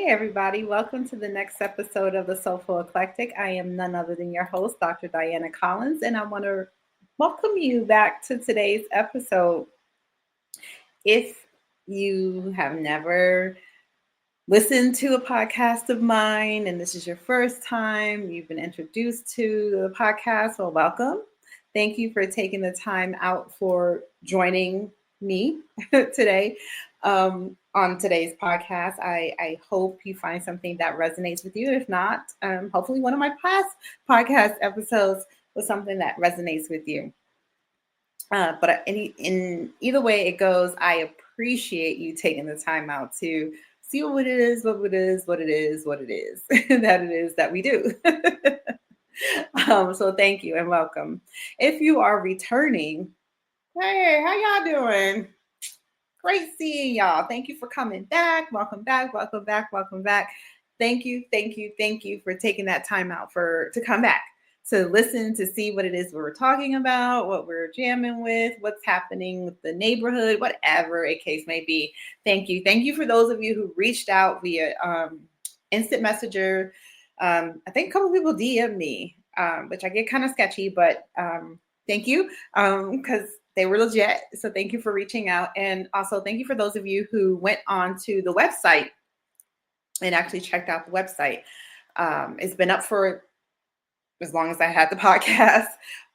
Hey, everybody. Welcome to the next episode of the Soulful Eclectic. I am none other than your host, Dr. Diana Collins, and I want to welcome you back to today's episode. If you have never listened to a podcast of mine and this is your first time, you've been introduced to the podcast, well, welcome. Thank you for taking the time out for joining me today. On today's podcast, I hope you find something that resonates with you. If not, hopefully one of my past podcast episodes was something that resonates with you. But in either way it goes, I appreciate you taking the time out to see what it is that it is that we do. So thank you and welcome. If you are returning, hey, how y'all doing? Great seeing y'all. Thank you for coming back. Welcome back. Thank you for taking that time out to come back, to listen, to see what it is we're talking about, what we're jamming with, what's happening with the neighborhood, whatever a case may be. Thank you. Thank you for those of you who reached out via instant messenger. I think a couple of people DM'd me, which I get kind of sketchy, but thank you, because they were legit. So thank you for reaching out. And also thank you for those of you who went on to the website and actually checked out the website. It's been up for as long as I had the podcast,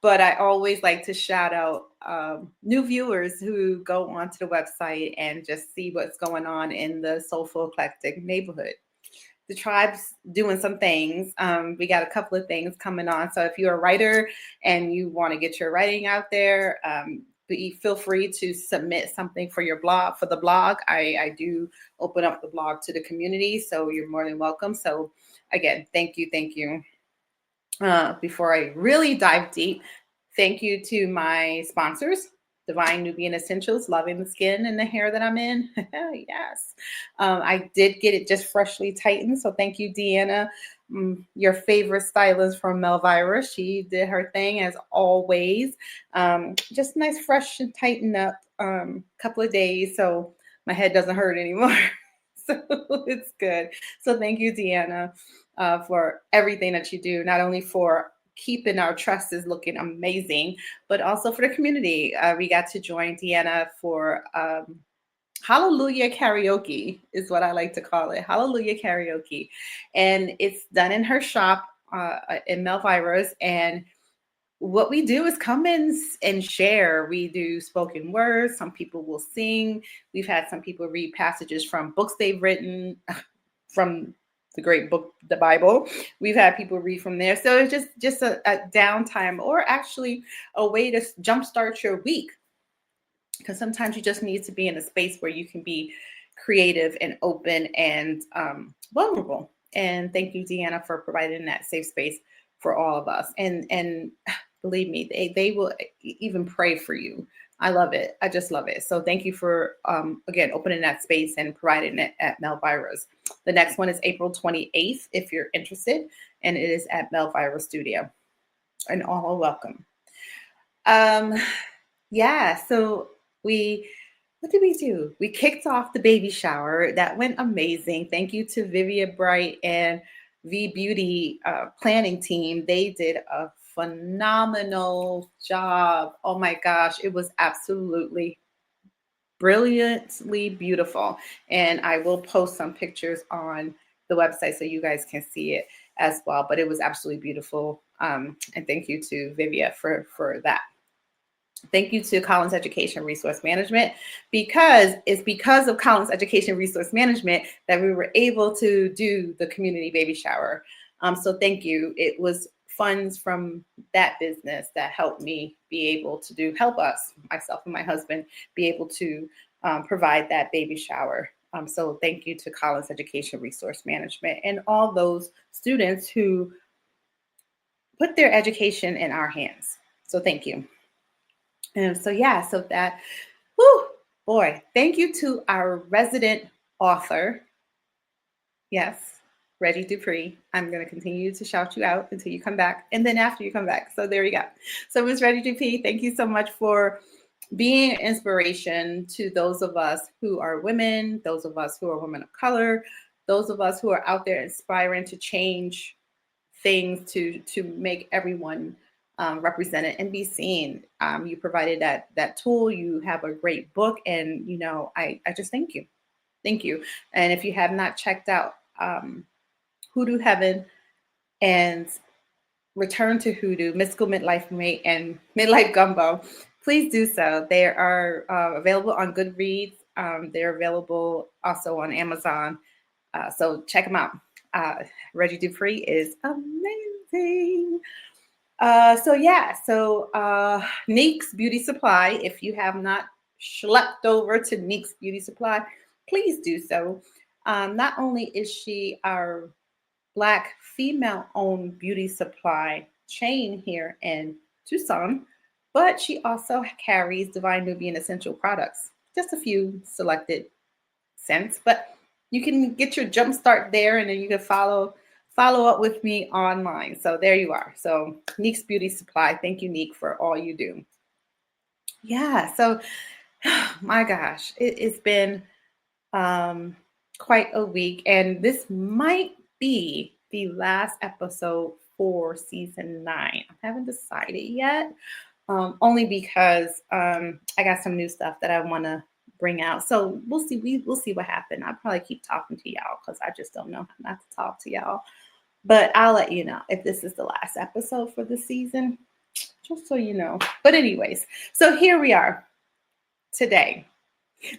but I always like to shout out new viewers who go onto the website and just see what's going on in the Soulful Eclectic neighborhood. The tribe's doing some things. We got a couple of things coming on. So if you're a writer and you want to get your writing out there, feel free to submit something for your blog, for the blog. I do open up the blog to the community, so you're more than welcome. So again, thank you. Before I really dive deep, thank you to my sponsors, Divine Nubian Essentials, loving the skin and the hair that I'm in. Yes. I did get it just freshly tightened. So thank you, Deanna, your favorite stylist from Melvira. She did her thing as always. Just nice, fresh and tightened up couple of days. So my head doesn't hurt anymore. So it's good. So thank you, Deanna, for everything that you do, not only for keeping our trusses looking amazing, but also for the community. We got to join Deanna for Hallelujah Karaoke is what I like to call it. Hallelujah Karaoke. And it's done in her shop in Melvira's. And what we do is come in and share. We do spoken words. Some people will sing. We've had some people read passages from books they've written from the great book, the Bible. We've had people read from there. So it's just a downtime, or actually a way to jumpstart your week. Because sometimes you just need to be in a space where you can be creative and open and vulnerable. And thank you, Deanna, for providing that safe space for all of us. And believe me, they will even pray for you. I love it. I just love it. So thank you for, again, opening that space and providing it at Melvira's. The next one is April 28th, if you're interested, and it is at Melvira Studio. And all are welcome. Yeah, so what did we do? We kicked off the baby shower. That went amazing. Thank you to Vivia Bright and V Beauty planning team. They did a phenomenal job. Oh my gosh, it was absolutely brilliantly beautiful. And I will post some pictures on the website so you guys can see it as well. But it was absolutely beautiful. And thank you to Vivia for that. Thank you to Collins Education Resource Management, because of Collins Education Resource Management that we were able to do the community baby shower. So thank you. It was funds from that business that helped me help us, myself and my husband, be able to provide that baby shower. So thank you to Collins Education Resource Management and all those students who put their education in our hands. So thank you. And so thank you to our resident author. Yes, Reggie Dupree. I'm going to continue to shout you out until you come back, and then after you come back. So there we go. So Ms. Reggie Dupree, thank you so much for being an inspiration to those of us who are women, those of us who are women of color, those of us who are out there inspiring to change things to make everyone represented and be seen. You provided that tool. You have a great book, and I just thank you. Thank you. And if you have not checked out Hoodoo Heaven and Return to Hoodoo, Mystical Midlife Mate, and Midlife Gumbo, please do so. They are available on Goodreads. They're available also on Amazon. So check them out. Reggie Dupree is amazing. So Neek's Beauty Supply. If you have not schlepped over to Neek's Beauty Supply, please do so. Not only is she our Black female-owned beauty supply chain here in Tucson, but she also carries Divine Nubian essential products. Just a few selected scents, but you can get your jump start there, and then you can follow up with me online. So there you are. So Neek's Beauty Supply. Thank you, Neek, for all you do. Yeah. So, my gosh, it's been quite a week, and this might be the last episode for season 9. I haven't decided yet, only because I got some new stuff that I want to bring out. So we'll see. We'll see what happens. I'll probably keep talking to y'all because I just don't know how not to talk to y'all. But I'll let you know if this is the last episode for the season, just so you know. But anyways, so here we are today.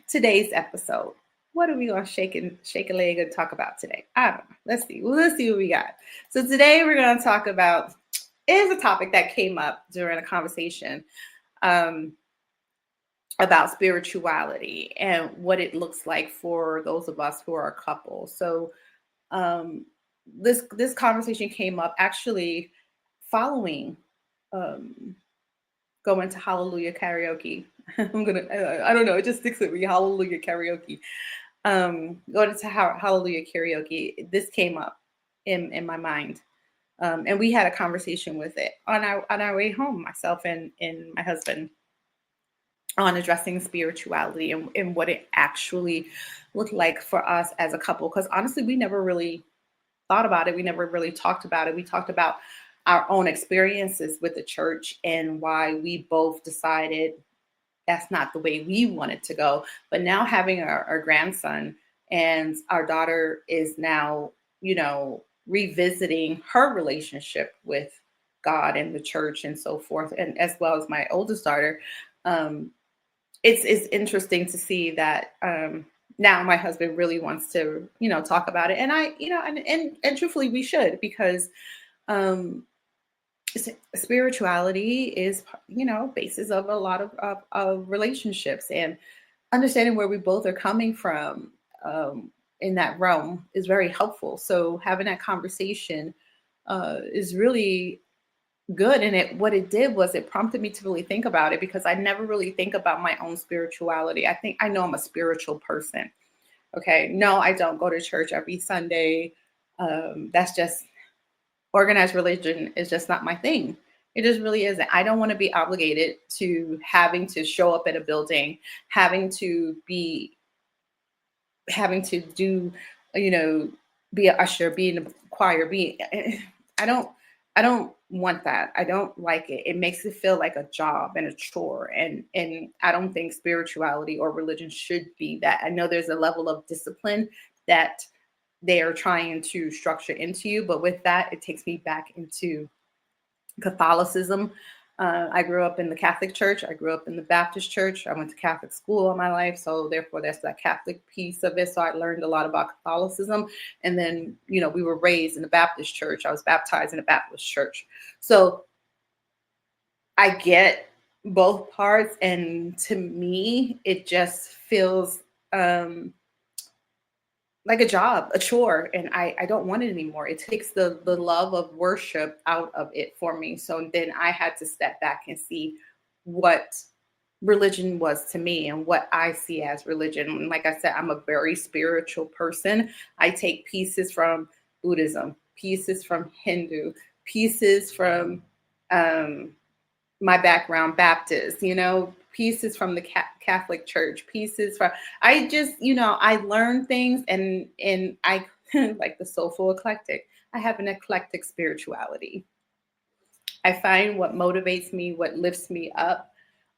Today's episode. What are we going to shake a leg and talk about today? I don't know. Let's see. Let's see what we got. So today we're going to talk about, is a topic that came up during a conversation about spirituality and what it looks like for those of us who are a couple. So this conversation came up actually following going to Hallelujah karaoke. I don't know, it just sticks with me, Hallelujah karaoke. Going to Hallelujah karaoke, this came up in my mind. And we had a conversation with it on our way home, myself and my husband, on addressing spirituality and what it actually looked like for us as a couple. Because honestly, we never really thought about it. We never really talked about it. We talked about our own experiences with the church and why we both decided that's not the way we wanted to go. But now having our grandson, and our daughter is now, revisiting her relationship with God and the church and so forth, and as well as my oldest daughter, it's interesting to see that now my husband really wants to, talk about it. And I, and truthfully, we should, because spirituality is, basis of a lot of relationships, and understanding where we both are coming from in that realm is very helpful. So having that conversation is really good. And what it did was it prompted me to really think about it, because I never really think about my own spirituality. I know I'm a spiritual person. Okay. No, I don't go to church every Sunday. That's just, organized religion is just not my thing. It just really isn't. I don't want to be obligated to having to show up at a building, having to do, be an usher, be in the choir, I don't want that. I don't like it. It makes it feel like a job and a chore. And I don't think spirituality or religion should be that. I know there's a level of discipline that they are trying to structure into you. But with that, it takes me back into Catholicism. I grew up in the Catholic Church. I grew up in the Baptist Church. I went to Catholic school all my life. So therefore, that's that Catholic piece of it. So I learned a lot about Catholicism. And then, we were raised in the Baptist Church. I was baptized in a Baptist church. So I get both parts. And to me, it just feels like a job, a chore, and I don't want it anymore. It takes the love of worship out of it for me. So then I had to step back and see what religion was to me and what I see as religion. And like I said, I'm a very spiritual person. I take pieces from Buddhism, pieces from Hindu, pieces from my background, Baptist, pieces from the Catholic Church, pieces from, I just, I learn things and I like the Soulful Eclectic. I have an eclectic spirituality. I find what motivates me, what lifts me up,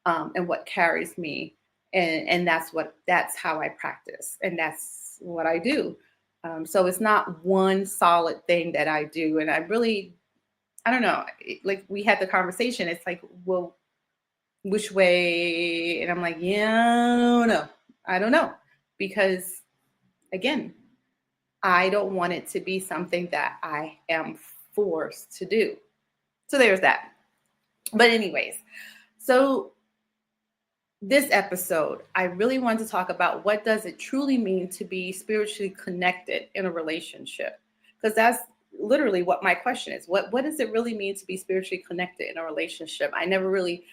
and what carries me, and that's how I practice, and that's what I do. So it's not one solid thing that I do, and I don't know. Like we had the conversation, it's like, well, which way? And I'm like, yeah, I don't know, because again, I don't want it to be something that I am forced to do. So there's that. But anyways, so this episode, I really want to talk about what does it truly mean to be spiritually connected in a relationship? Because that's literally what my question is. What does it really mean to be spiritually connected in a relationship? I never really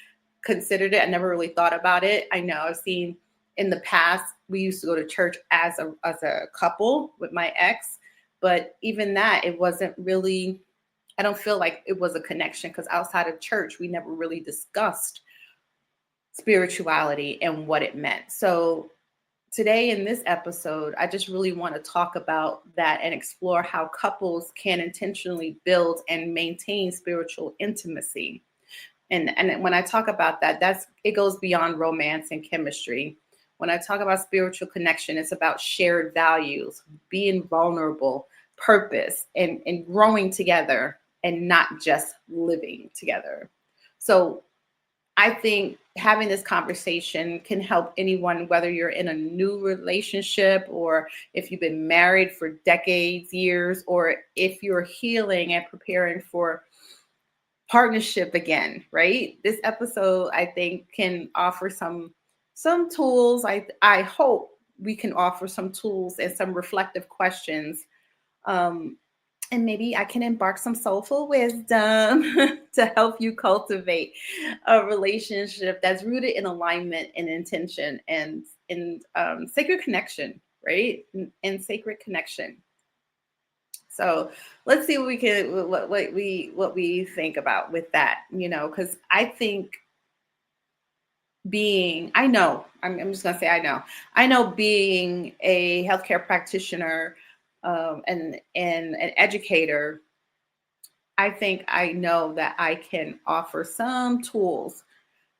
considered it. I never really thought about it. I know I've seen in the past, we used to go to church as a couple with my ex, but even that, it wasn't really, I don't feel like it was a connection, because outside of church, we never really discussed spirituality and what it meant. So today in this episode, I just really want to talk about that and explore how couples can intentionally build and maintain spiritual intimacy. And when I talk about that, it goes beyond romance and chemistry. When I talk about spiritual connection, it's about shared values, being vulnerable, purpose, and growing together, and not just living together. So I think having this conversation can help anyone, whether you're in a new relationship or if you've been married for decades, years, or if you're healing and preparing for partnership again, right? This episode, I think, can offer some tools. I hope we can offer some tools and some reflective questions. And maybe I can embark some soulful wisdom to help you cultivate a relationship that's rooted in alignment and intention and in sacred connection, right? And sacred connection. So let's see what we think about with that, because I think I'm just gonna say I know being a healthcare practitioner and an educator, I think I know that I can offer some tools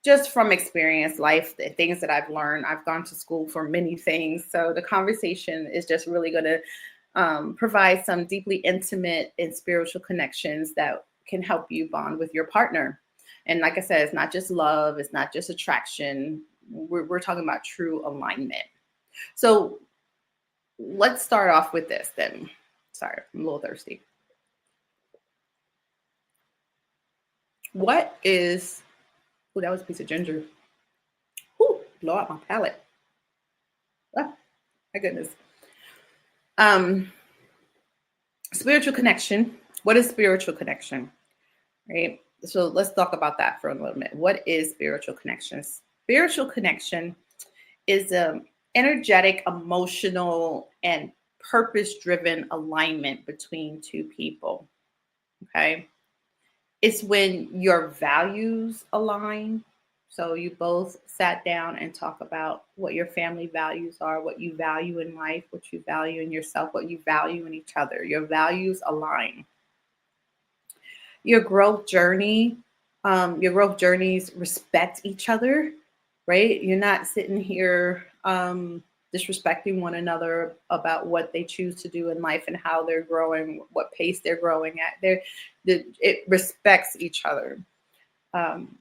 just from experience, life, the things that I've learned. I've gone to school for many things. So the conversation is just really going to provide some deeply intimate and spiritual connections that can help you bond with your partner. And like I said, it's not just love. It's not just attraction. We're talking about true alignment. So let's start off with this then. Sorry, I'm a little thirsty. What is, oh, that was a piece of ginger. Ooh, blow out my palate. Oh, my goodness. Spiritual connection. What is spiritual connection? Right? So let's talk about that for a little bit. What is spiritual connection? Spiritual connection is an energetic, emotional, and purpose-driven alignment between two people. Okay. It's when your values align. So you both sat down and talk about what your family values are, what you value in life, what you value in yourself, what you value in each other. Your values align. Your growth journeys respect each other, right? You're not sitting here disrespecting one another about what they choose to do in life and how they're growing, what pace they're growing at. It respects each other.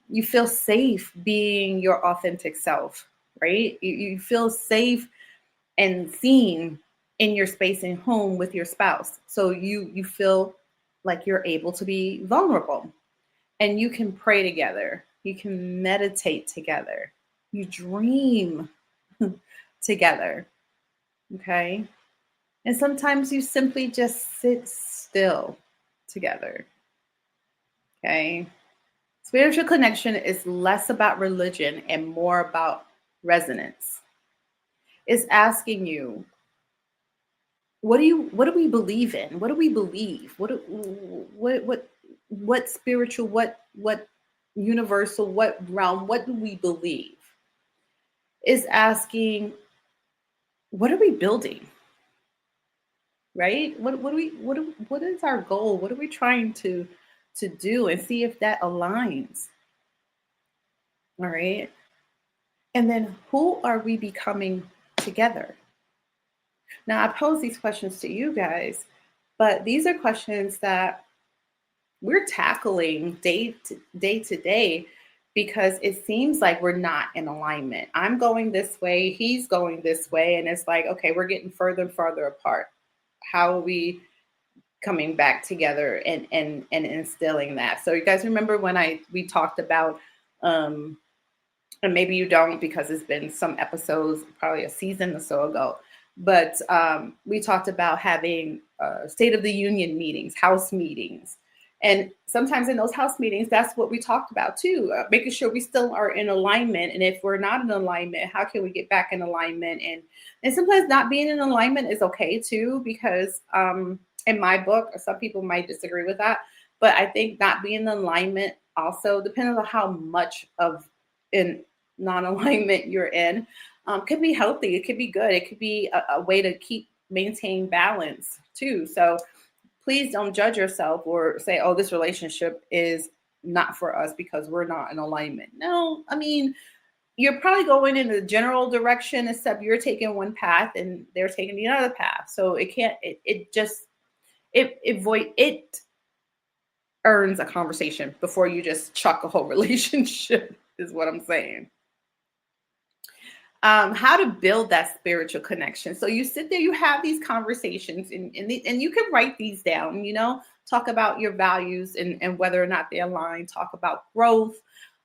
You feel safe being your authentic self, right? You feel safe and seen in your space and home with your spouse. So you feel like you're able to be vulnerable, and you can pray together. You can meditate together. You dream together. Okay. And sometimes you simply just sit still together. Okay. Spiritual connection is less about religion and more about resonance. It's asking you, what do we believe in? What do we believe? What spiritual, what universal, what realm, what do we believe? Is asking, what are we building? right? What is our goal? What are we trying to do, and see if that aligns. All right. And then who are we becoming together? Now, I pose these questions to you guys, but these are questions that we're tackling day to day because it seems like we're not in alignment. I'm going this way, he's going this way, and it's like, okay, we're getting further and further apart. How are we coming back together and instilling that? So you guys remember when we talked about and maybe you don't because it's been some episodes, probably a season or so ago. But we talked about having State of the Union meetings, house meetings. And sometimes in those house meetings, that's what we talked about too, making sure we still are in alignment. And if we're not in alignment, how can we get back in alignment? And sometimes not being in alignment is okay too, because in my book, some people might disagree with that. But I think not being in alignment also depends on how much of in non-alignment you're in, could be healthy. It could be good. It could be a way to maintain balance too. So please don't judge yourself or say, oh, this relationship is not for us because we're not in alignment. No, I mean, you're probably going in the general direction, except you're taking one path and they're taking the other path. So it earns a conversation before you just chuck a whole relationship is what I'm saying. How to build that spiritual connection. So you sit there, you have these conversations, and you can write these down, talk about your values and whether or not they align, talk about growth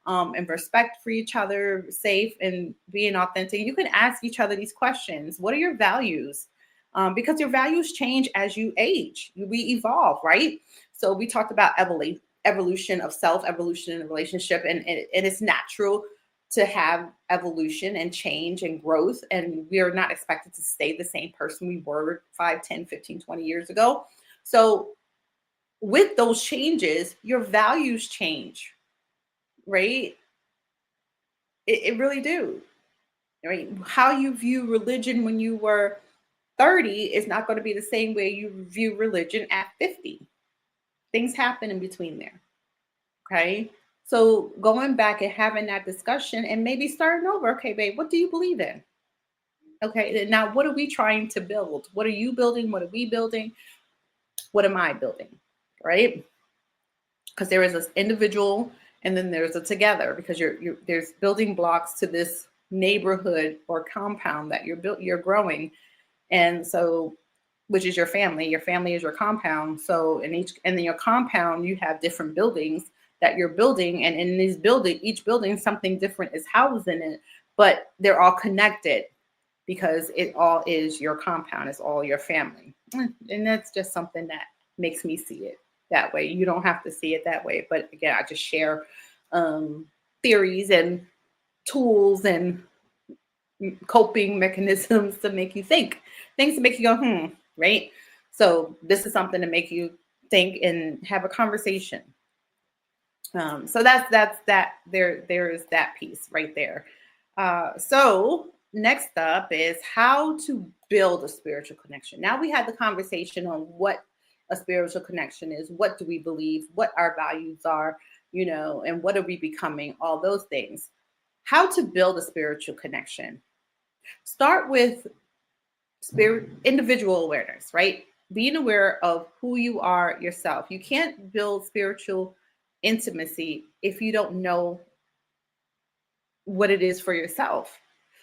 and respect for each other, safe and being authentic. You can ask each other these questions. What are your values? Because your values change as you age. We evolve, right? So we talked about evolution of self, evolution in a relationship, and it's natural to have evolution and change and growth. And we are not expected to stay the same person we were 5, 10, 15, 20 years ago. So with those changes, your values change, right? It really do. Right? How you view religion when you were 30 is not going to be the same way you view religion at 50. Things happen in between there. Okay. So going back and having that discussion and maybe starting over. Okay, babe, what do you believe in? Okay, now what are we trying to build? What are you building? What are we building? What am I building? Right? Because there is this individual and then there's a together, because there's building blocks to this neighborhood or compound that you're growing. And so, which is your family. Your family is your compound. So in your compound, you have different buildings that you're building, and in each building, something different is housed in it, but they're all connected because it all is your compound. It's all your family, and that's just something that makes me see it that way. You don't have to see it that way, but again, I just share theories and tools and coping mechanisms to make you think, things to make you go, right? So this is something to make you think and have a conversation. So that's that. There is that piece right there. So next up is how to build a spiritual connection. Now we had the conversation on what a spiritual connection is. What do we believe? What our values are, and what are we becoming? All those things. How to build a spiritual connection. Start with individual awareness, right? Being aware of who you are yourself. You can't build spiritual intimacy if you don't know what it is for yourself.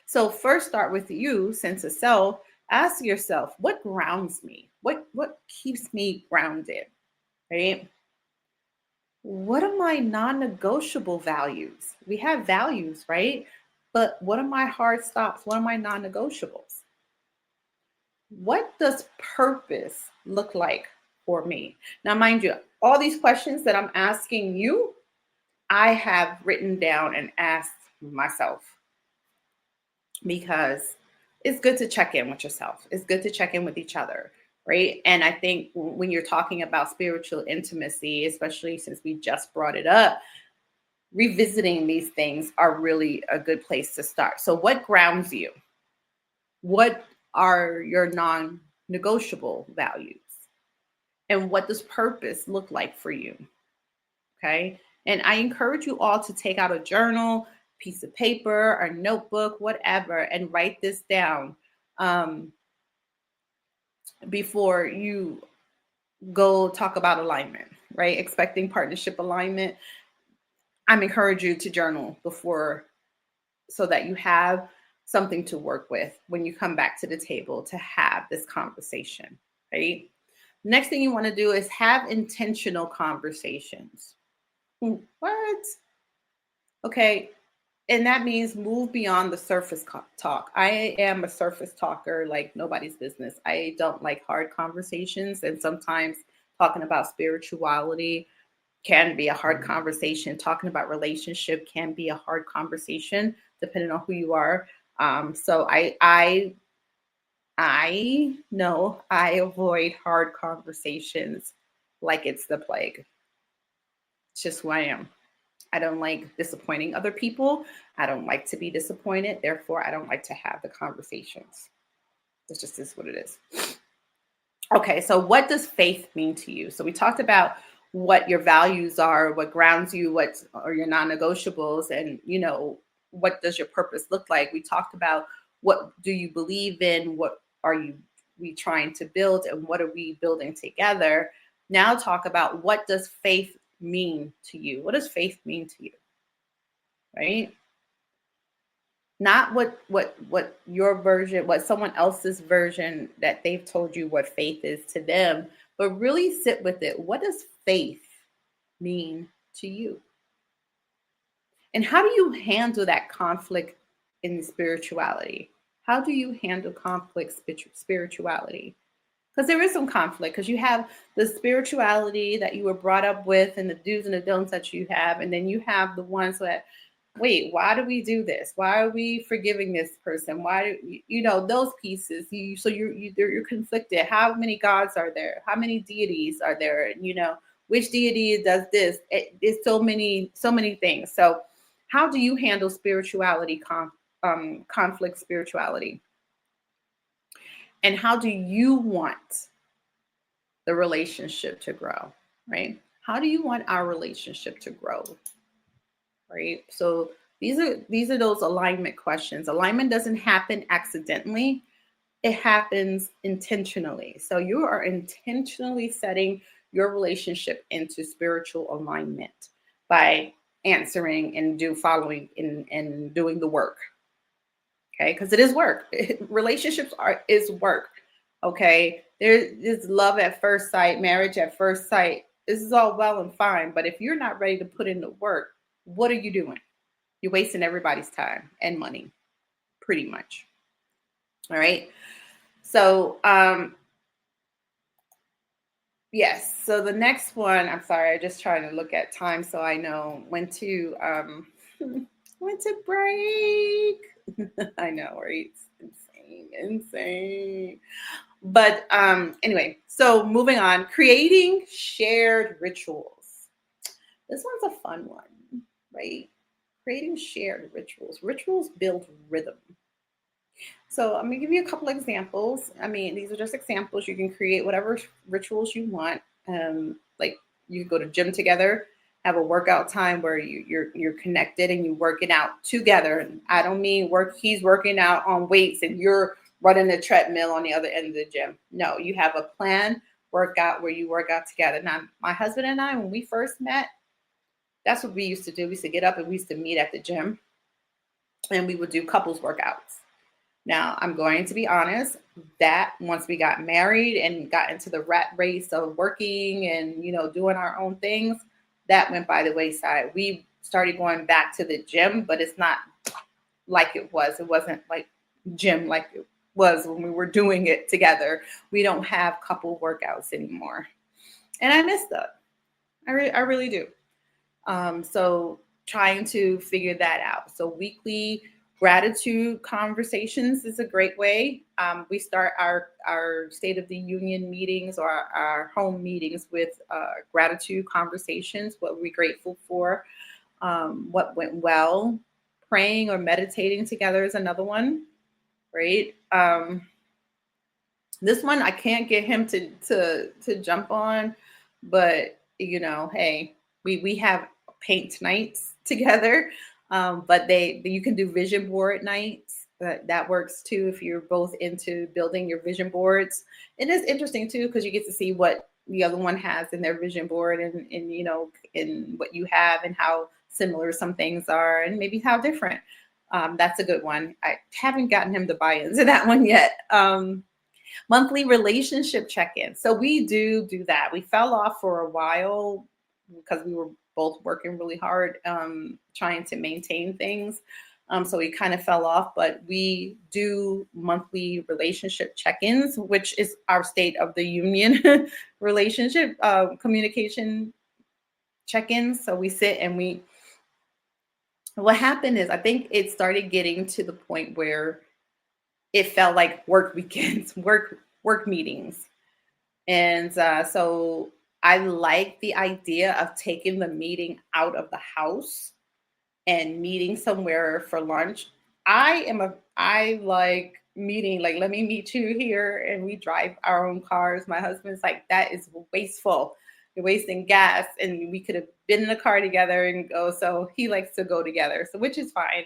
So first start with you, sense of self. Ask yourself, what grounds me? What keeps me grounded, right? What are my non-negotiable values? We have values, right? But what are my hard stops? What are my non-negotiables? What does purpose look like for me? Now, mind you, all these questions that I'm asking you, I have written down and asked myself, because it's good to check in with yourself. It's good to check in with each other, right? And I think when you're talking about spiritual intimacy, especially since we just brought it up, revisiting these things are really a good place to start. So what grounds you? What are your non negotiable values? And what does purpose look like for you? Okay. And I encourage you all to take out a journal, piece of paper, or notebook, whatever, and write this down before you go talk about alignment, right? Expecting partnership alignment. I'm encouraging you to journal before, so that you have something to work with when you come back to the table to have this conversation, right? Next thing you want to do is have intentional conversations. What? Okay. And that means move beyond the surface talk. I am a surface talker like nobody's business. I don't like hard conversations. And sometimes talking about spirituality can be a hard conversation. Talking about relationship can be a hard conversation, depending on who you are. So I know I avoid hard conversations like it's the plague. It's just who I am. I don't like disappointing other people. I don't like to be disappointed. Therefore, I don't like to have the conversations. This just is what it is. Okay, so what does faith mean to you? So we talked about what your values are, what grounds you, what are your non-negotiables, and what does your purpose look like? We talked about what do you believe in, what are we trying to build, and what are we building together? Now talk about what does faith mean to you? What does faith mean to you? Right? Not what your version, what someone else's version that they've told you what faith is to them, but really sit with it. What does faith mean to you? And how do you handle that conflict in spirituality? How do you handle conflict spirituality? Because there is some conflict, because you have the spirituality that you were brought up with and the do's and the don'ts that you have. And then you have the ones that, wait, why do we do this? Why are we forgiving this person? Why do those pieces? You're conflicted. How many gods are there? How many deities are there? And which deity does this? It's so many things. So how do you handle spirituality, conflict spirituality? And how do you want the relationship to grow, right? How do you want our relationship to grow, right? So these are those alignment questions. Alignment doesn't happen accidentally. It happens intentionally. So you are intentionally setting your relationship into spiritual alignment by answering and following and doing the work. Okay, because it is work. Relationships is work. Okay, there is love at first sight, marriage at first sight. This is all well and fine, but if you're not ready to put in the work, what are you doing? You're wasting everybody's time and money, pretty much. All right. So, yes. So the next one, I'm sorry, I'm just trying to look at time so I know when to break. I know, right? It's insane. But anyway, so moving on, creating shared rituals. This one's a fun one, right? Creating shared rituals. Rituals build rhythm. So I'm going to give you a couple examples. I mean, these are just examples. You can create whatever rituals you want. Like you go to gym together, have a workout time where you're connected and you work it out together. And I don't mean he's working out on weights and you're running the treadmill on the other end of the gym. No, you have a planned workout where you work out together. Now, my husband and I, when we first met, that's what we used to do. We used to get up and we used to meet at the gym and we would do couples workouts. Now, I'm going to be honest, that once we got married and got into the rat race of working and, doing our own things, that went by the wayside. We started going back to the gym, but it's not like it was. It wasn't like gym like it was when we were doing it together. We don't have couple workouts anymore. And I miss that. I really do. So trying to figure that out. So weekly gratitude conversations is a great way. We start our State of the Union meetings or our home meetings with gratitude conversations. What we're grateful for, what went well. Praying or meditating together is another one, right? This one I can't get him to jump on, but hey, we have paint nights together. But you can do vision board nights. That works too if you're both into building your vision boards. It is interesting too because you get to see what the other one has in their vision board, and in what you have, and how similar some things are, and maybe how different. That's a good one. I haven't gotten him to buy into that one yet. Monthly relationship check-in. So we do that. We fell off for a while because we were both working really hard, trying to maintain things. So we kind of fell off, but we do monthly relationship check-ins, which is our state of the union relationship communication check-ins. So we sit and what happened is, I think it started getting to the point where it felt like work weekends, work meetings. And so I like the idea of taking the meeting out of the house and meeting somewhere for lunch. I like meeting, like, let me meet you here, and we drive our own cars. My husband's like, that is wasteful. You're wasting gas, and we could have been in the car together and go. So he likes to go together, so which is fine.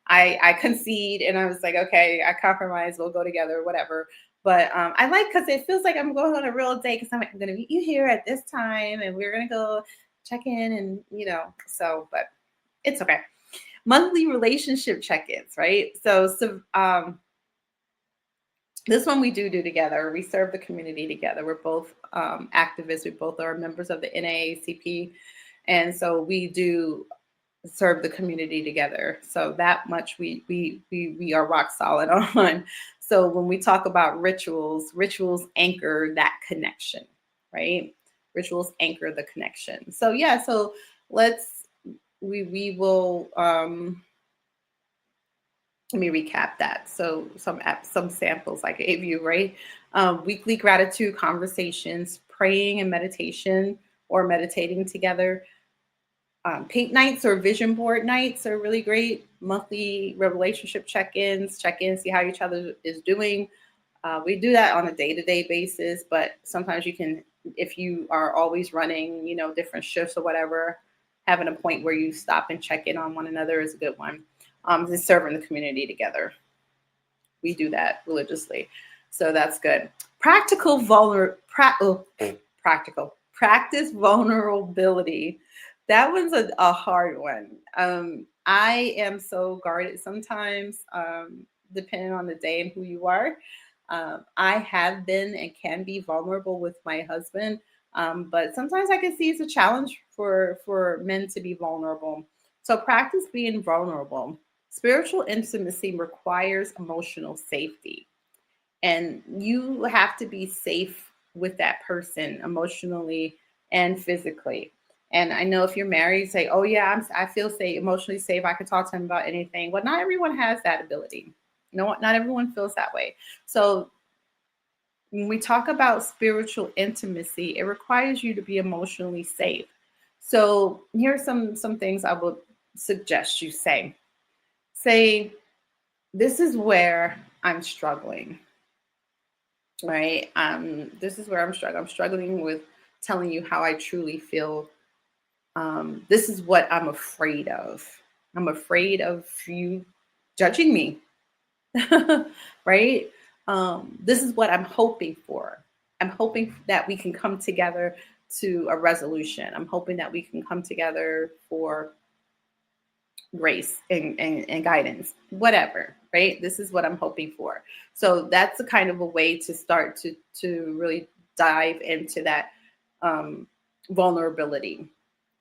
I concede, and I was like, okay, I compromise. We'll go together, whatever. But I like, because it feels like I'm going on a real date, because I'm going to meet you here at this time, and we're going to go check in, and so, but it's okay. Monthly relationship check-ins, right? So this one we do together. We serve the community together. We're both activists. We both are members of the NAACP, and so we do serve the community together. So that much we are rock solid on. So when we talk about rituals anchor that connection, right? Rituals anchor the connection. So yeah, so we will let me recap that. So some samples I gave you, right? Weekly gratitude conversations, praying and meditation, or meditating together. Paint nights or vision board nights are really great. Monthly relationship check-ins, see how each other is doing. We do that on a day-to-day basis, but sometimes you can, if you are always running, different shifts or whatever, having a point where you stop and check in on one another is a good one. Just serving the community together. We do that religiously. So that's good. Practice vulnerability. That one's a hard one. I am so guarded sometimes, depending on the day and who you are. I have been and can be vulnerable with my husband, but sometimes I can see it's a challenge for men to be vulnerable. So practice being vulnerable. Spiritual intimacy requires emotional safety, and you have to be safe with that person emotionally and physically. And I know if you're married, say, oh yeah, I feel safe, emotionally safe. I can talk to him about anything. Well, not everyone has that ability. Not everyone feels that way. So when we talk about spiritual intimacy, it requires you to be emotionally safe. So here are some things I would suggest you say. Say, this is where I'm struggling, right? This is where I'm struggling. I'm struggling with telling you how I truly feel. This is what I'm afraid of. I'm afraid of you judging me, right? This is what I'm hoping for. I'm hoping that we can come together to a resolution. I'm hoping that we can come together for grace and guidance, whatever, right? This is what I'm hoping for. So that's a kind of a way to start to really dive into that vulnerability.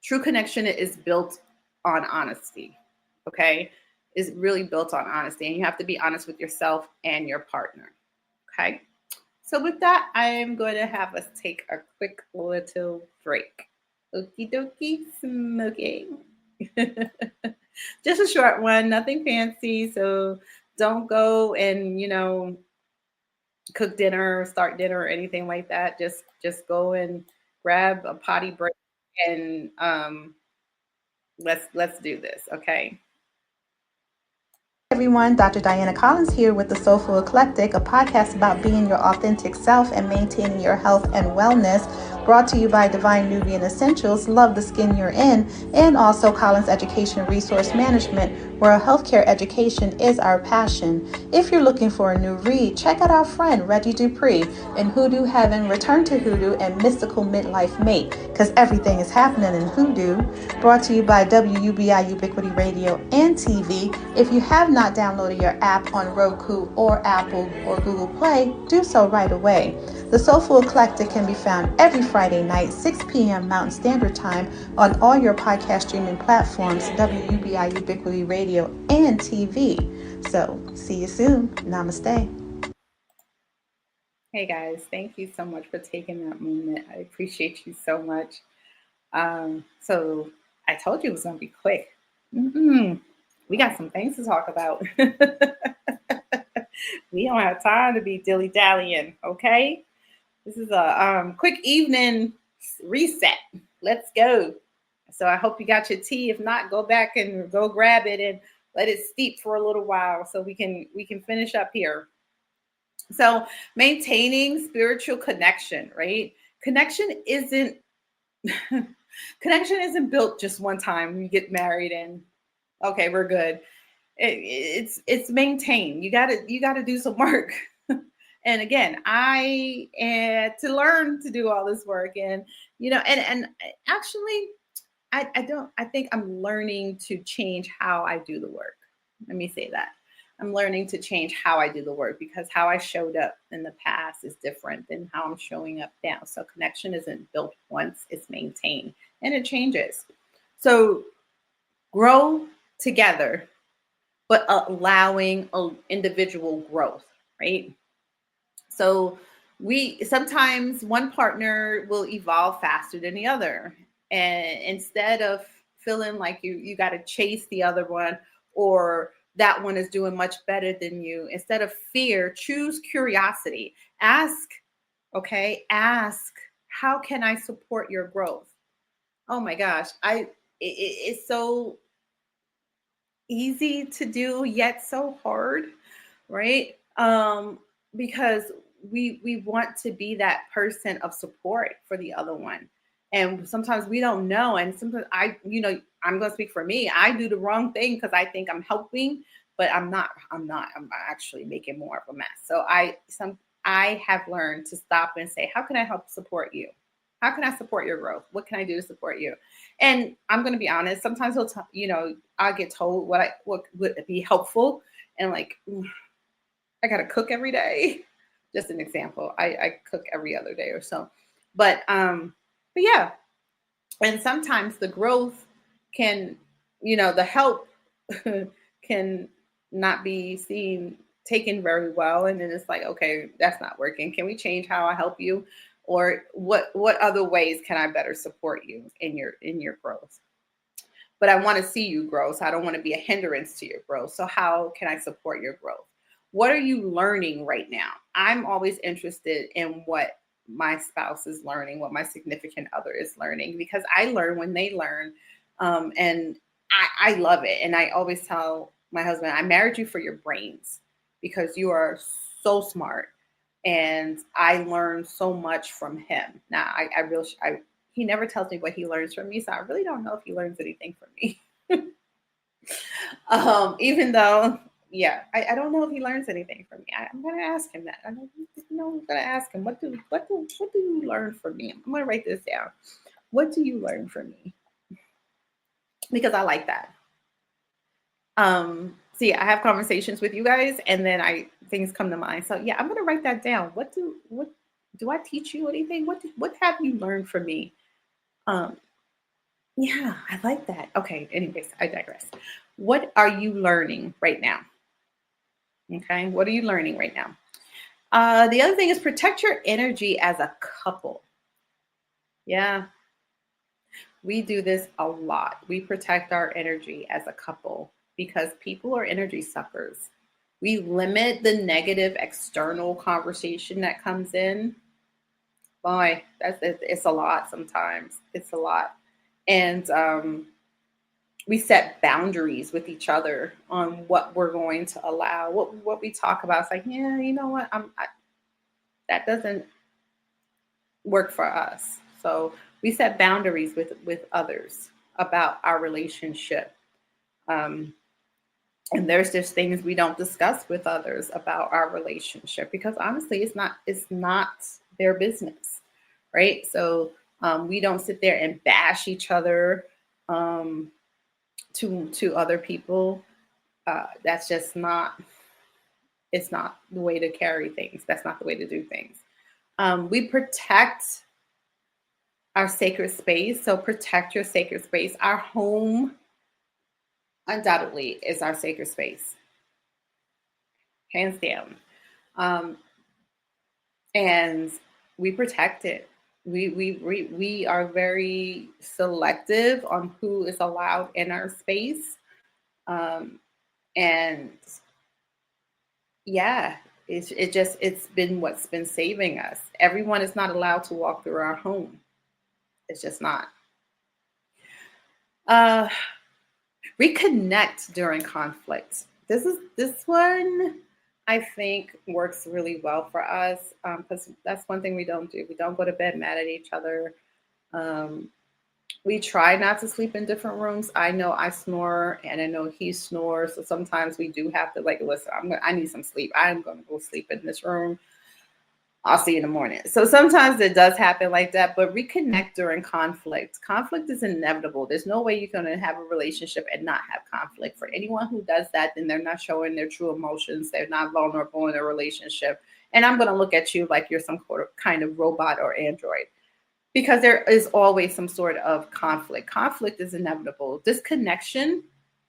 True connection is built on honesty, okay? Is really built on honesty, and you have to be honest with yourself and your partner, okay? So with that, I am going to have us take a quick little break. Okie dokie, smoking. Just a short one, nothing fancy. So don't go and cook dinner, start dinner, or anything like that. Just go and grab a potty break, and let's do this, okay? everyone, Dr. Diana Collins here with the Soulful Eclectic, a podcast about being your authentic self and maintaining your health and wellness, brought to you by Divine Nubian Essentials, Love the Skin You're In, and also Collins Education Resource Management, where healthcare education is our passion. If you're looking for a new read, check out our friend Reggie Dupree in Hoodoo Heaven, Return to Hoodoo, and Mystical Midlife Mate, because everything is happening in Hoodoo, brought to you by WUBI Ubiquity Radio and TV. If you have not downloaded your app on Roku or Apple or Google Play, do so right away. The Soulful Eclectic can be found every Friday night, 6 p.m. Mountain Standard Time on all your podcast streaming platforms, WUBI Ubiquity Radio and TV. So, see you soon. Namaste. Hey guys, thank you so much for taking that moment. I appreciate you so much. So I told you it was going to be quick. We got some things to talk about. We don't have time to be dilly-dallying, okay? This is a quick evening reset. Let's go. So I hope you got your tea. If not, go back and go grab it and let it steep for a little while so we can finish up here. So maintaining spiritual connection, right? Connection isn't built just one time. We get married and okay, we're good. It's maintained. You gotta do some work. And again, I had to learn to do all this work, and and actually, I think I'm learning to change how I do the work. Let me say that. I'm learning to change how I do the work, because how I showed up in the past is different than how I'm showing up now. So connection isn't built once, it's maintained, and it changes. So grow together, but allowing individual growth, right? So sometimes one partner will evolve faster than the other. And instead of feeling like you got to chase the other one, or that one is doing much better than you, instead of fear, choose curiosity. Ask, how can I support your growth? Oh my gosh, it's so easy to do, yet so hard, right? Because we want to be that person of support for the other one. And sometimes we don't know. And sometimes I'm going to speak for me. I do the wrong thing because I think I'm helping, but I'm not. I'm actually making more of a mess. So I have learned to stop and say, how can I help support you? How can I support your growth? What can I do to support you? And I'm going to be honest. Sometimes I'll get told what would be helpful, and like, I got to cook every day. Just an example. I cook every other day or so. But yeah. And sometimes the growth can, the help can not be taken very well. And then it's like, okay, that's not working. Can we change how I help you? Or what other ways can I better support you in your growth? But I want to see you grow. So I don't want to be a hindrance to your growth. So how can I support your growth? What are you learning right now? I'm always interested in what my spouse is learning, what my significant other is learning, because I learn when they learn. And I love it. And I always tell my husband, I married you for your brains, because you are so smart. And I learned so much from him. Now, he never tells me what he learns from me, so I really don't know if he learns anything from me. Even though, yeah, I don't know if he learns anything from me. I'm going to ask him that. I'm going to ask him, what do you learn from me? I'm going to write this down. What do you learn from me? Because I like that. So yeah, I have conversations with you guys, and then things come to mind. So yeah, I'm going to write that down. What do I teach you anything? What have you learned from me? Yeah, I like that. Okay. Anyways, I digress. What are you learning right now? Okay. What are you learning right now? The other thing is protect your energy as a couple. Yeah. We do this a lot. We protect our energy as a couple because people are energy suckers. We limit the negative external conversation that comes in. Boy, it's a lot sometimes. It's a lot. And we set boundaries with each other on what we're going to allow, what we talk about. It's like, yeah, you know what, that doesn't work for us. So we set boundaries with others about our relationship. Um, and there's just things we don't discuss with others about our relationship because honestly, it's not their business, right? So we don't sit there and bash each other um, to other people. That's just not. It's not the way to carry things. That's not the way to do things. We protect our sacred space. So protect your sacred space. Our home undoubtedly is our sacred space, hands down. Um, and we protect it. We are very selective on who is allowed in our space. And yeah, it's been what's been saving us. Everyone is not allowed to walk through our home. It's just not. Reconnect during conflict. This one I think works really well for us because that's one thing we don't do. We don't go to bed mad at each other. Um, we try not to sleep in different rooms. I know I snore and I know he snores. So sometimes we do have to like, listen, I need some sleep. I'm going to go sleep in this room. I'll see you in the morning. So sometimes it does happen like that, but reconnect during conflict. Conflict is inevitable. There's no way you're going to have a relationship and not have conflict. For anyone who does that, then they're not showing their true emotions. They're not vulnerable in a relationship. And I'm going to look at you like you're some kind of robot or android because there is always some sort of conflict. Conflict is inevitable. Disconnection,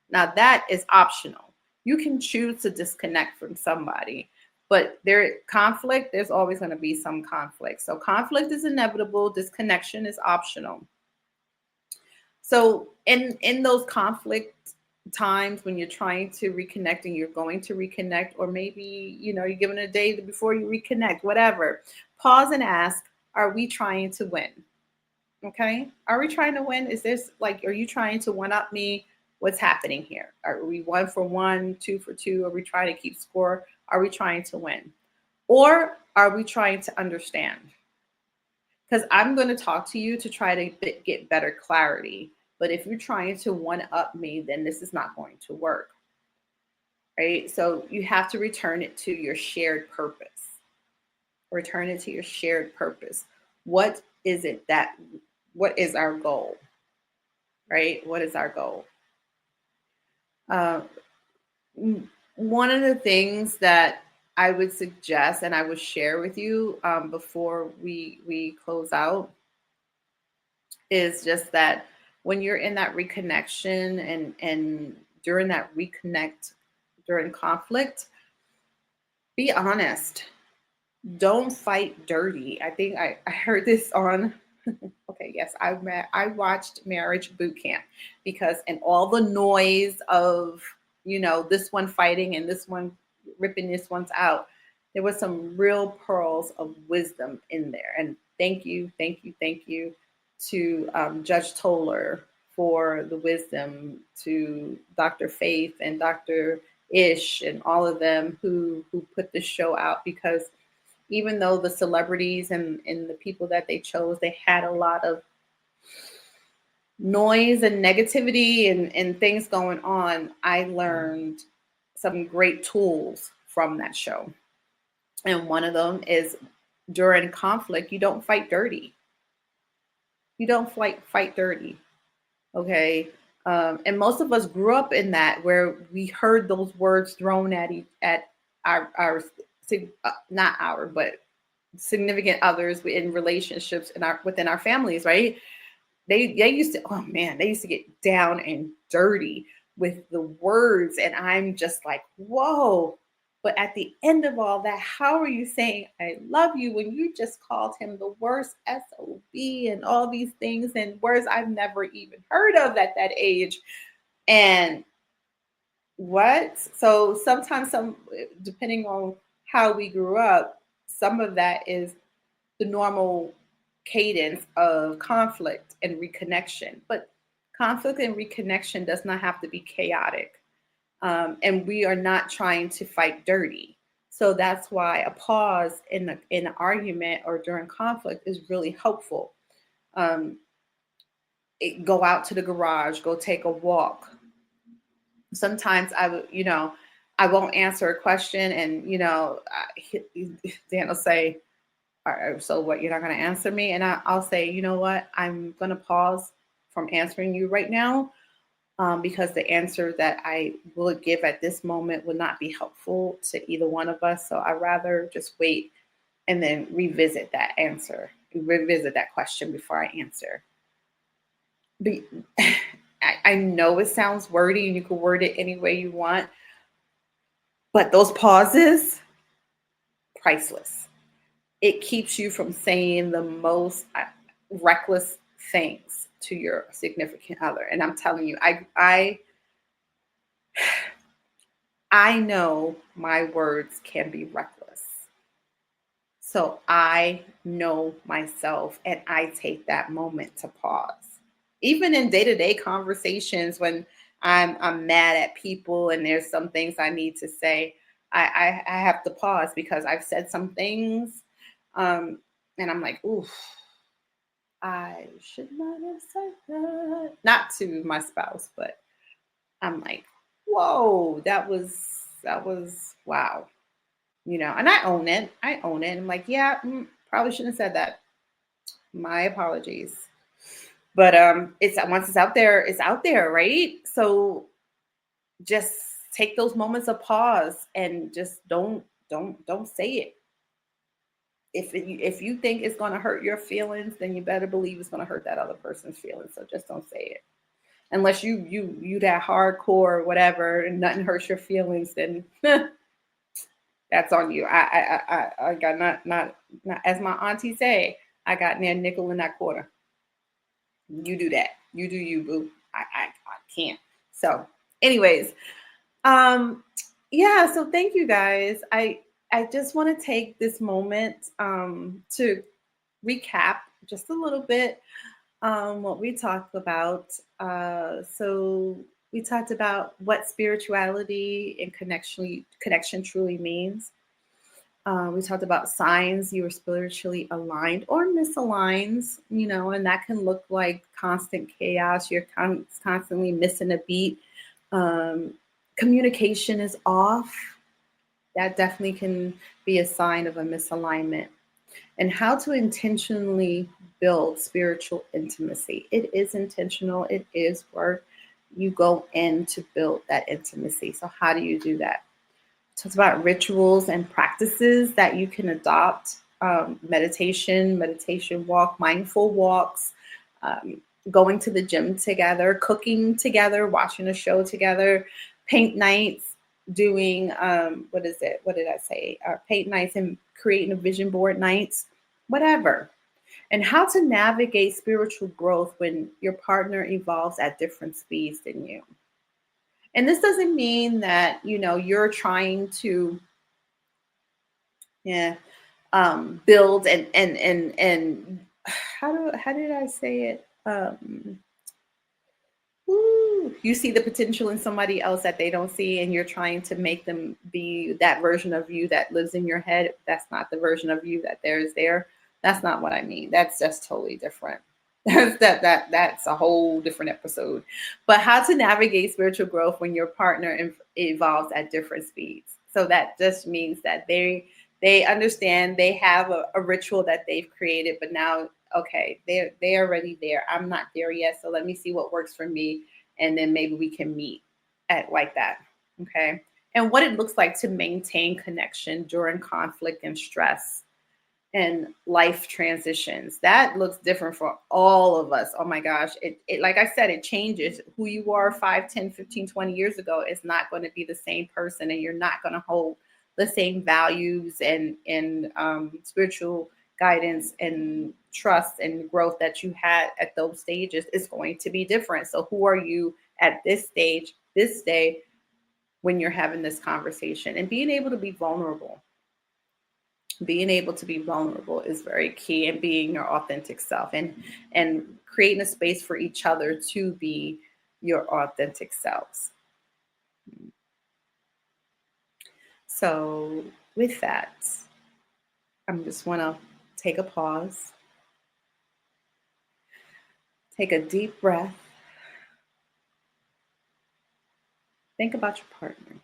now that is optional. You can choose to disconnect from somebody. But there's always going to be some conflict. So conflict is inevitable. Disconnection is optional. So in those conflict times when you're trying to reconnect and you're going to reconnect, or maybe, you're given a day before you reconnect, whatever, pause and ask, are we trying to win? Okay. Are we trying to win? Is this like, are you trying to one up me? What's happening here? Are we 1 for 1, 2 for 2? Are we trying to keep score? Are we trying to win? Or are we trying to understand? Because I'm going to talk to you to try to get better clarity. But if you're trying to one up me, then this is not going to work. Right? So you have to return it to your shared purpose. Return it to your shared purpose. What is our goal? Right? What is our goal? One of the things that I would suggest and I would share with you before we close out is just that when you're in that reconnection and during that reconnect during conflict, be honest. Don't fight dirty. I think I heard this on okay, yes, I watched Marriage Boot Camp because in all the noise of this one fighting and this one ripping this one's out, there was some real pearls of wisdom in there. And thank you to Judge Toller for the wisdom, to Dr. Faith and Dr. Ish and all of them who put this show out, because even though the celebrities and the people that they chose, they had a lot of noise and negativity and things going on, I learned some great tools from that show. And one of them is during conflict, you don't fight dirty. You don't fight dirty. Okay. And most of us grew up in that, where we heard those words thrown at our not our, but significant others in relationships within our families, right? They used to get down and dirty with the words, and I'm just like, whoa. But at the end of all that, how are you saying I love you when you just called him the worst SOB and all these things and words I've never even heard of at that age? And what? So sometimes depending on how we grew up, some of that is the normal cadence of conflict and reconnection. But Conflict and reconnection does not have to be chaotic. And we are not trying to fight dirty. So that's why a pause in an argument or during conflict is really helpful. Um, go out to the garage, go take a walk. Sometimes I won't answer a question, and Dan will say, "All right, so what? You're not going to answer me?" And I'll say, "You know what? I'm going to pause from answering you right now." Because the answer that I will give at this moment would not be helpful to either one of us. So I'd rather just wait and then revisit that question before I answer. But I know it sounds wordy and you can word it any way you want, but those pauses, priceless. It keeps you from saying the most reckless things to your significant other. And I'm telling you, I know my words can be reckless. So I know myself, and I take that moment to pause. Even in day-to-day conversations when I'm mad at people and there's some things I need to say, I have to pause because I've said some things, and I'm like, oof, I should not have said that. Not to my spouse, but I'm like, whoa, that was wow. And I own it. I'm like, yeah, probably shouldn't have said that. My apologies. But it's once it's out there, right? So just take those moments of pause and just don't say it. If you think it's going to hurt your feelings, then you better believe it's going to hurt that other person's feelings. So just don't say it. Unless you that hardcore whatever and nothing hurts your feelings, then that's on you. I got not as my auntie say, I got near nickel in that quarter. You do that. You do you, boo. I can't. So, anyways, yeah. So thank you guys. I just want to take this moment to recap just a little bit what we talked about. So we talked about what spirituality and connection truly means. We talked about signs you are spiritually aligned or misaligned, and that can look like constant chaos. You're constantly missing a beat. Communication is off. That definitely can be a sign of a misalignment. And how to intentionally build spiritual intimacy. It is intentional. It is work. You go in to build that intimacy. So how do you do that? Talks about rituals and practices that you can adopt. Meditation walk, mindful walks, going to the gym together, cooking together, watching a show together, paint nights, doing what did I say? Paint nights and creating a vision board nights, whatever. And how to navigate spiritual growth when your partner evolves at different speeds than you. And this doesn't mean that, you're trying to build and how did I say it? You see the potential in somebody else that they don't see, and you're trying to make them be that version of you that lives in your head. That's not the version of you that is there. That's not what I mean. That's just totally different. That's a whole different episode. But how to navigate spiritual growth when your partner evolves at different speeds. So that just means that they understand, they have a ritual that they've created, but now, okay, they're already there. I'm not there yet. So let me see what works for me. And then maybe we can meet at like that. Okay. And what it looks like to maintain connection during conflict and stress and life transitions. That looks different for all of us. Oh my gosh. It like I said, it changes. Who you are 5, 10, 15, 20 years ago is not going to be the same person, and you're not going to hold the same values and spiritual guidance and trust and growth that you had at those stages is going to be different. So who are you at this stage, this day, when you're having this conversation and being able to be vulnerable? being able to be vulnerable is very key, and being your authentic self, and creating a space for each other to be your authentic selves. So with that, I just want to take a pause, take a deep breath, think about your partner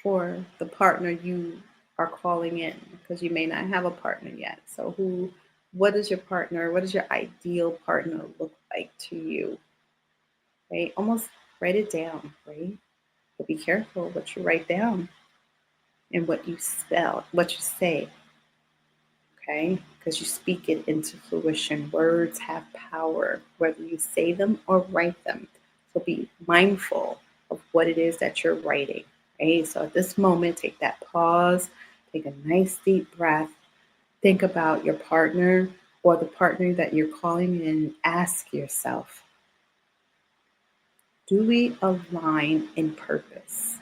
or the partner you are calling in, because you may not have a partner yet. So what is your partner? What does your ideal partner look like to you? Right? Almost write it down, right? But be careful what you write down and what you spell, what you say. Okay? Because you speak it into fruition. Words have power, whether you say them or write them. So be mindful of what it is that you're writing. Right? So at this moment, take that pause, take a nice deep breath, think about your partner or the partner that you're calling in. Ask yourself, do we align in purpose?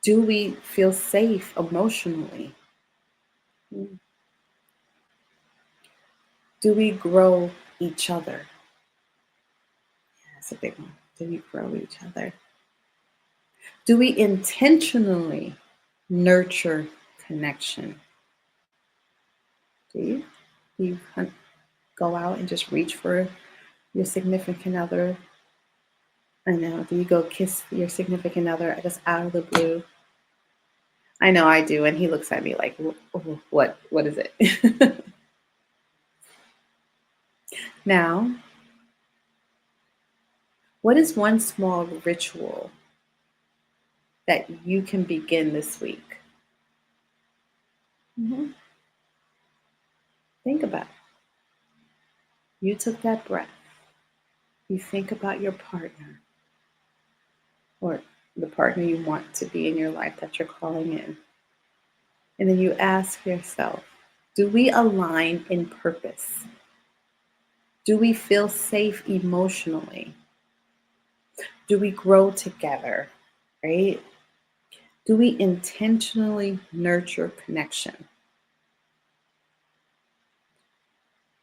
Do we feel safe emotionally? Do we grow each other? That's a big one. Do we grow each other? Do we intentionally nurture connection? Do you go out and just reach for your significant other? I know. Do you go kiss your significant other just out of the blue? I know I do. And he looks at me like, what is it? Now, what is one small ritual that you can begin this week? Think about it. You took that breath. You think about your partner or the partner you want to be in your life that you're calling in. And then you ask yourself, do we align in purpose? Do we feel safe emotionally? Do we grow together, right? Do we intentionally nurture connection?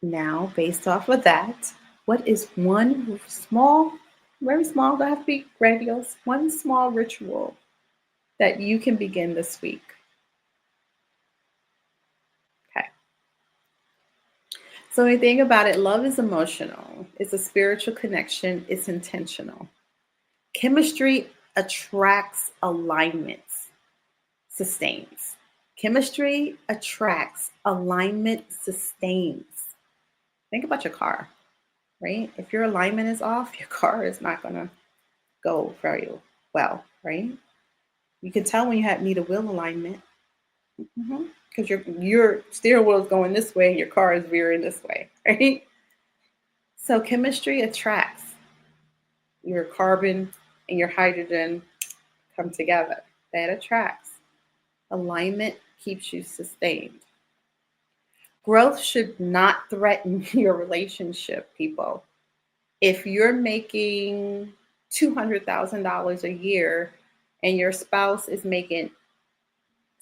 Now, based off of that, what is one small, very small, don't have to be grandiose, one small ritual that you can begin this week? Okay. So when you think about it, love is emotional. It's a spiritual connection. It's intentional. Chemistry attracts, alignments sustains. Chemistry attracts, alignment sustains. Think about your car, right? If your alignment is off, your car is not going to go very well, right? You can tell when you need a wheel alignment, because your steering wheel is going this way and your car is veering this way, right? So chemistry attracts. Your carbon and your hydrogen come together. That attracts. Alignment keeps you sustained. Growth should not threaten your relationship, people. If you're making $200,000 a year and your spouse is making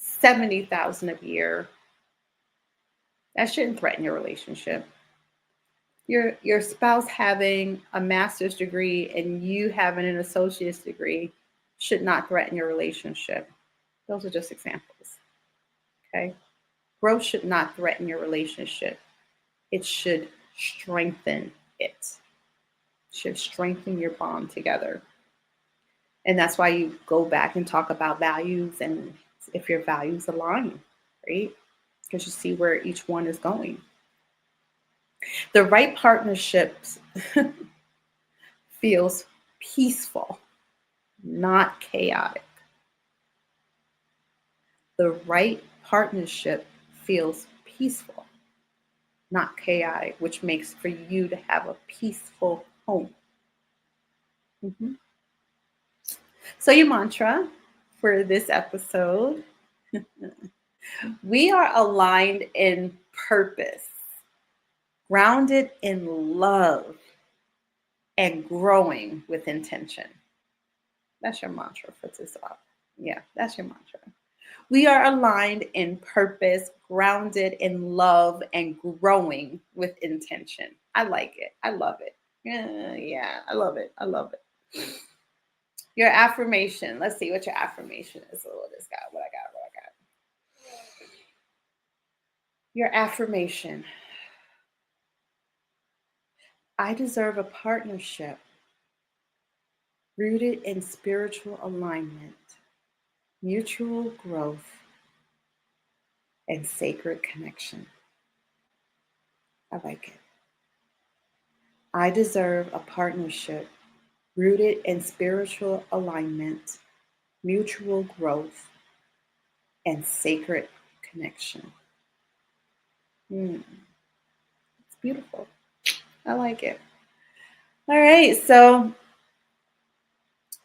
$70,000 a year, that shouldn't threaten your relationship. Your spouse having a master's degree and you having an associate's degree should not threaten your relationship. Those are just examples. Okay? Growth should not threaten your relationship. It should strengthen it. It should strengthen your bond together. And that's why you go back and talk about values, and if your values align, right? Because you see where each one is going. The right partnerships feels peaceful, not chaotic. The right partnership feels peaceful, not chaotic, which makes for you to have a peaceful home. So your mantra for this episode, we are aligned in purpose, grounded in love, and growing with intention. That's your mantra for this up. Yeah, that's your mantra. We are aligned in purpose, grounded in love, and growing with intention. I like it. I love it. Yeah, I love it. I love it. Your affirmation. Let's see what your affirmation is. What I got. Your affirmation. I deserve a partnership rooted in spiritual alignment, mutual growth, and sacred connection. I like it. I deserve a partnership rooted in spiritual alignment, mutual growth, and sacred connection. It's beautiful. I like it. All right. So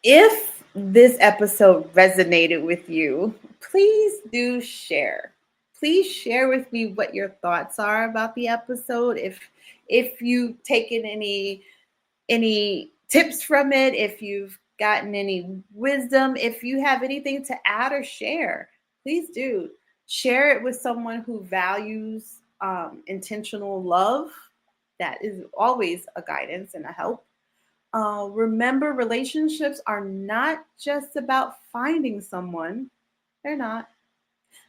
if this episode resonated with you, please do share. Please share with me what your thoughts are about the episode. If you've taken any tips from it, if you've gotten any wisdom, if you have anything to add or share, please do share it with someone who values intentional love. That is always a guidance and a help. Remember, relationships are not just about finding someone. They're not.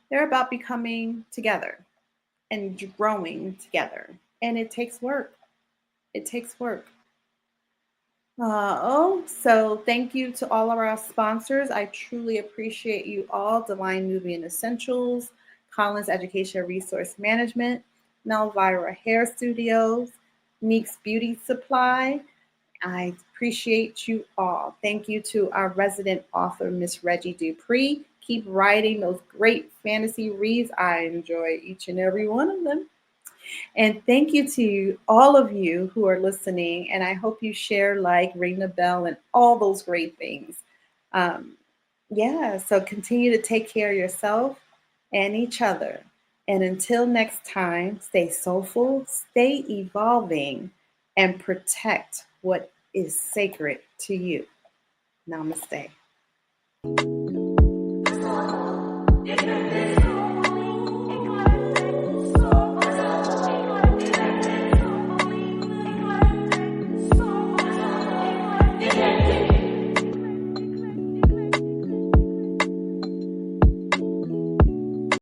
They're about becoming together and growing together. And it takes work. It takes work. So thank you to all of our sponsors. I truly appreciate you all. Divine Nubian Essentials, Collins Education Resource Management, Melvira Hair Studios, Meek's Beauty Supply. I appreciate you all. Thank you to our resident author, Miss Reggie Dupree. Keep writing those great fantasy reads. I enjoy each and every one of them. And thank you to all of you who are listening. And I hope you share, like, ring the bell, and all those great things. So continue to take care of yourself and each other. And until next time, stay soulful, stay evolving, and protect what is sacred to you. Namaste.